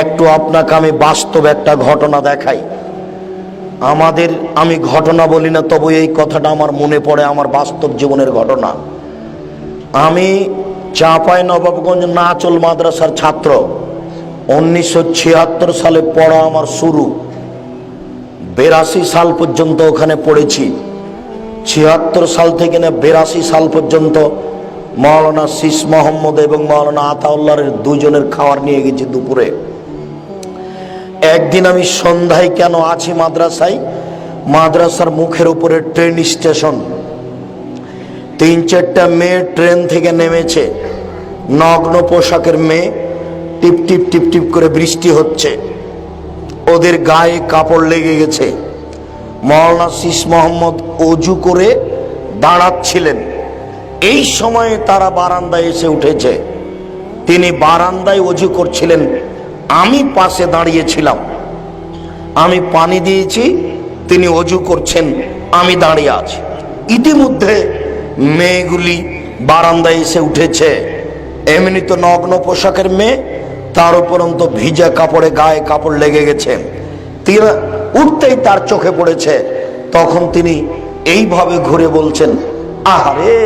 একটু আপনাকে আমি বাস্তব একটা ঘটনা দেখাই। আমি ঘটনা বলি না, তবে এই কথাটা আমার মনে পড়ে, আমার বাস্তব জীবনের ঘটনা। আমি চাঁপাইনবাবগঞ্জ নাচল মাদ্রাসার ছাত্র। 1976 সালে পড়া আমার শুরু। 82 সাল পর্যন্ত ওখানে পড়েছি। 76 সাল থেকে 82 সাল পর্যন্ত মাওলানা শীষ মোহাম্মদ এবং মাওলানা আতাউল্লাহর দুজনের খাবার নিয়ে গেছি দুপুরে। একদিন আমি সন্ধ্যায় কেন আছি মাদ্রাসায়, মাদ্রাসার মুখের উপরে ট্রেন স্টেশন। 3-4টা মেয়ে ট্রেন থেকে নেমেছে, নগ্ন পোশাকের মেয়ে। টিপ টিপ টিপ টিপ করে বৃষ্টি হচ্ছে, ওদের গায়ে কাপড় লেগে গেছে। মাওলানা শীষ মোহাম্মদ অজু করে দাঁড়াচ্ছিলেন, এই সময়ে তারা বারান্দায় এসে উঠেছে। তিনি বারান্দায় অজু করছিলেন, আমি পাশে দাঁড়িয়েছিলাম। আমি পানি দিয়েছি, তিনি অজু করছেন, আমি দাঁড়িয়ে আছি। ইতিমধ্যে মেয়েগুলি বারান্দায় এসে উঠেছে। এমনি তো নগ্ন পোশাকের মেয়ে, তার উপরন্ত ভিজা কাপড়ে গায়ে কাপড় লেগে গেছে। তিনি উঠতেই তার চোখে পড়েছে। তখন তিনি এইভাবে ঘুরে বলছেন, আহারে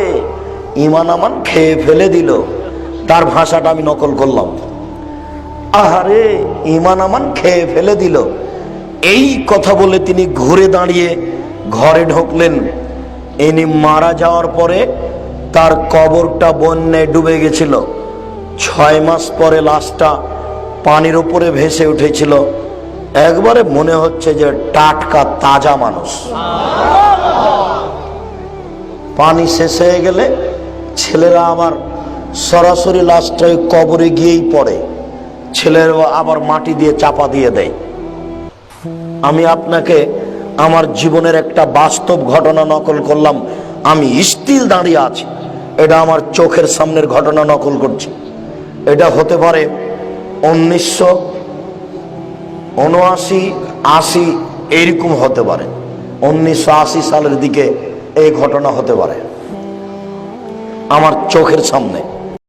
ইমান আমান খেয়ে ফেলে দিল। তার ভাষাটা আমি নকল করলাম, আহারে ইমান আমান খেয়ে ফেলে দিল। এই কথা বলে তিনি ঘুরে দাঁড়িয়ে ঘরে ঢুকলেন। ইনি মারা যাওয়ার পরে তার কবরটা বন্যায় ডুবে গেছিল। 6 মাস পরে লাশটা পানির উপরে ভেসে উঠেছিল। একবারে মনে হচ্ছে যে টাটকা তাজা মানুষ। পানি শেষ হয়ে গেলে ছেলেরা আবার সরাসরি লাশটা কবরে গিয়েই পড়ে, ছেলেরা আবার মাটি দিয়ে চাপা দিয়ে দেয়। আমি আপনাকে আমার জীবনের একটা বাস্তব ঘটনা নকল করলাম। আমি স্থির দাঁড়িয়ে আছি, এটা আমার চোখের সামনের ঘটনা নকল করছি। এটা হতে পারে 1979-80 এইরকম হতে পারে। 1980 সালের দিকে এই ঘটনা হতে পারে আমার চোখের সামনে।